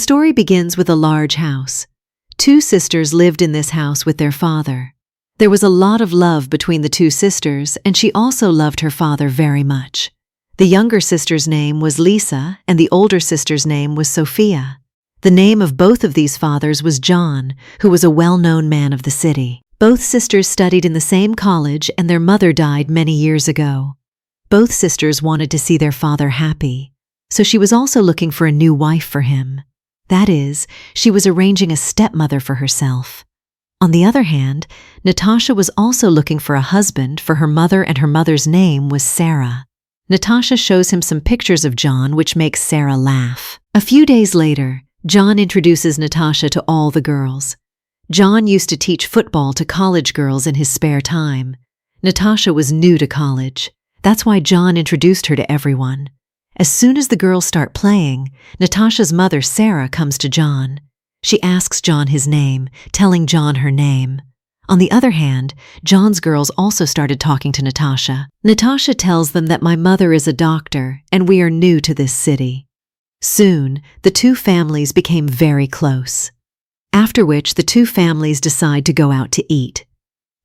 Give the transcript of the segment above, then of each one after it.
story begins with a large house. Two sisters lived in this house with their father. There was a lot of love between the two sisters, and she also loved her father very much. The younger sister's name was Lisa, and the older sister's name was Sophia. The name of both of these fathers was John, who was a well-known man of the city. Both sisters studied in the same college, and their mother died many years ago. Both sisters wanted to see their father happy, so she was also looking for a new wife for him. That is, she was arranging a stepmother for herself. On the other hand, Natasha was also looking for a husband for her mother, and her mother's name was Sarah. Natasha shows him some pictures of John, which makes Sarah laugh. A few days later, John introduces Natasha to all the girls. John used to teach football to college girls in his spare time. Natasha was new to college. That's why John introduced her to everyone. As soon as the girls start playing, Natasha's mother, Sarah, comes to John. She asks John his name, telling John her name. On the other hand, John's girls also started talking to Natasha. Natasha tells them that my mother is a doctor and we are new to this city. Soon, the two families became very close. After which, the two families decide to go out to eat.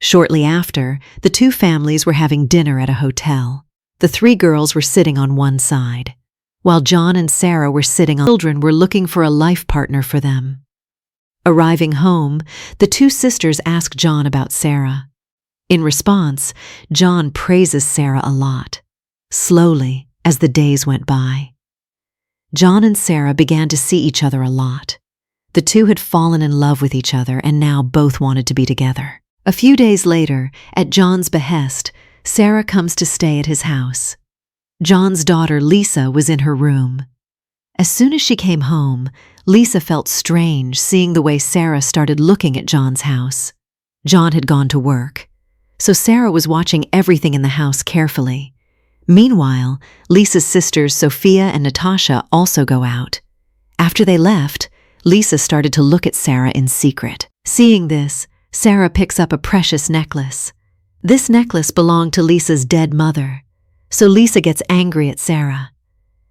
Shortly after, the two families were having dinner at a hotel. The three girls were sitting on one side, while John and Sarah were sitting on. Children were looking for a life partner for them. Arriving home, the two sisters ask John about Sarah. In response, John praises Sarah a lot. Slowly, as the days went by, John and Sarah began to see each other a lot. The two had fallen in love with each other and now both wanted to be together. A few days later, at John's behest, Sarah comes to stay at his house. John's daughter, Lisa, was in her room. As soon as she came home, Lisa felt strange seeing the way Sarah started looking at John's house. John had gone to work, so Sarah was watching everything in the house carefully. Meanwhile, Lisa's sisters Sophia and Natasha also go out. After they left, Lisa started to look at Sarah in secret. Seeing this, Sarah picks up a precious necklace. This necklace belonged to Lisa's dead mother, so Lisa gets angry at Sarah.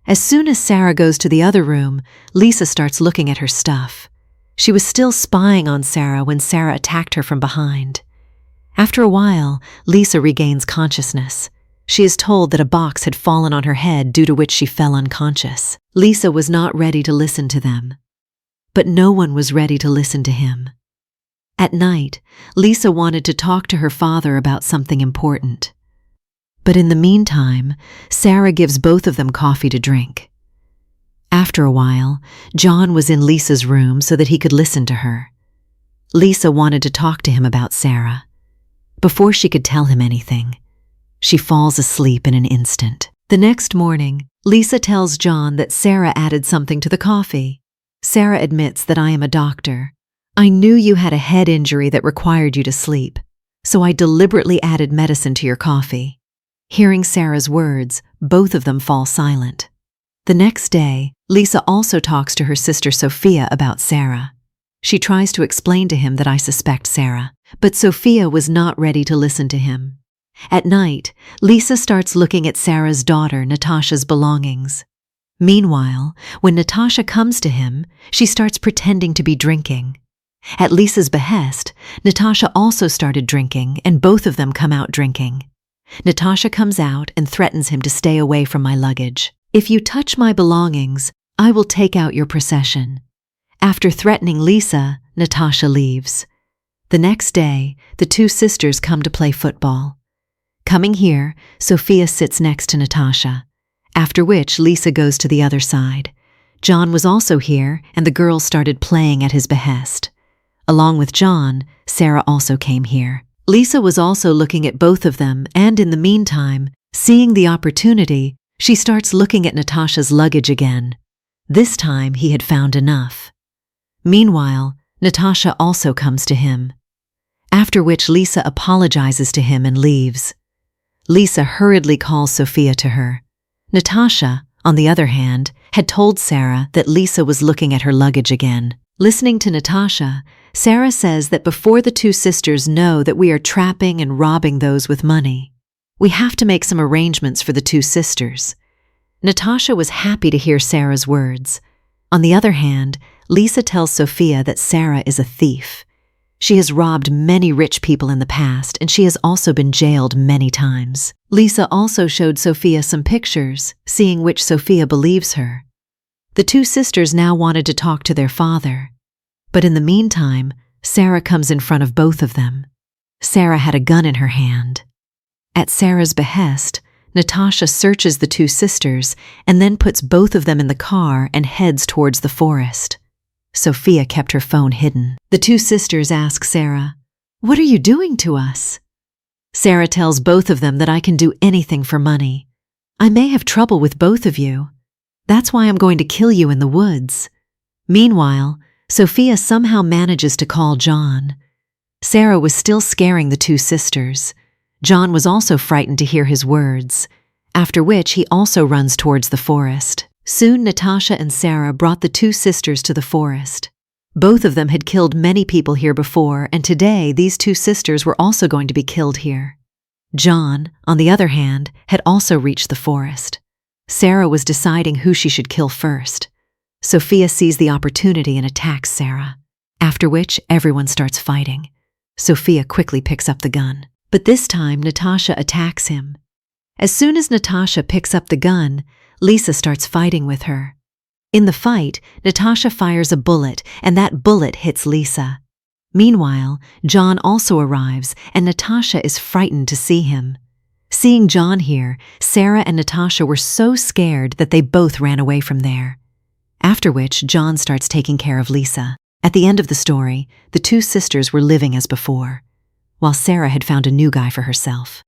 As soon as Sarah goes to the other room, Lisa starts looking at her stuff. She was still spying on Sarah when Sarah attacked her from behind. After a while, Lisa regains consciousness. She is told that a box had fallen on her head, due to which she fell unconscious. Lisa was not ready to listen to them, but no one was ready to listen to him. At night, Lisa wanted to talk to her father about something important. But in the meantime, Sarah gives both of them coffee to drink. After a while, John was in Lisa's room so that he could listen to her. Lisa wanted to talk to him about Sarah. Before she could tell him anything, she falls asleep in an instant. The next morning, Lisa tells John that Sarah added something to the coffee. Sarah admits that I am a doctor. I knew you had a head injury that required you to sleep, so I deliberately added medicine to your coffee. Hearing Sarah's words, both of them fall silent. The next day, Lisa also talks to her sister Sophia about Sarah. She tries to explain to him that I suspect Sarah, but Sophia was not ready to listen to him. At night, Lisa starts looking at Sarah's daughter, Natasha's belongings. Meanwhile, when Natasha comes to him, she starts pretending to be drinking. At Lisa's behest, Natasha also started drinking, and both of them come out drinking. Natasha comes out and threatens him to stay away from my luggage. If you touch my belongings, I will take out your procession. After threatening Lisa, Natasha leaves. The next day, the two sisters come to play football. Coming here, Sophia sits next to Natasha, after which Lisa goes to the other side. John was also here, and the girls started playing at his behest. Along with John, Sarah also came here. Lisa was also looking at both of them, and in the meantime, seeing the opportunity, she starts looking at Natasha's luggage again. This time he had found enough. Meanwhile, Natasha also comes to him, after which Lisa apologizes to him and leaves. Lisa hurriedly calls Sophia to her. Natasha, on the other hand, had told Sarah that Lisa was looking at her luggage again. Listening to Natasha, Sarah says that before the two sisters know that we are trapping and robbing those with money, we have to make some arrangements for the two sisters. Natasha was happy to hear Sarah's words. On the other hand, Lisa tells Sophia that Sarah is a thief. She has robbed many rich people in the past, and she has also been jailed many times. Lisa also showed Sophia some pictures, seeing which Sophia believes her. The two sisters now wanted to talk to their father. But in the meantime, Sarah comes in front of both of them. Sarah had a gun in her hand. At Sarah's behest, Natasha searches the two sisters and then puts both of them in the car and heads towards the forest. Sophia kept her phone hidden. The two sisters ask Sarah, "What are you doing to us?" Sarah tells both of them that I can do anything for money. I may have trouble with both of you. That's why I'm going to kill you in the woods. Meanwhile, Sophia somehow manages to call John. Sarah was still scaring the two sisters. John was also frightened to hear his words, after which he also runs towards the forest. Soon Natasha and Sarah brought the two sisters to the forest. Both of them had killed many people here before, and today these two sisters were also going to be killed here. John, on the other hand, had also reached the forest. Sarah was deciding who she should kill first. Sophia sees the opportunity and attacks Sarah, after which everyone starts fighting. Sophia quickly picks up the gun, but this time Natasha attacks him. As soon as Natasha picks up the gun, Lisa starts fighting with her. In the fight, Natasha fires a bullet, and that bullet hits Lisa. Meanwhile, John also arrives, and Natasha is frightened to see him. Seeing John here, Sarah and Natasha were so scared that they both ran away from there. After which, John starts taking care of Lisa. At the end of the story, the two sisters were living as before, while Sarah had found a new guy for herself.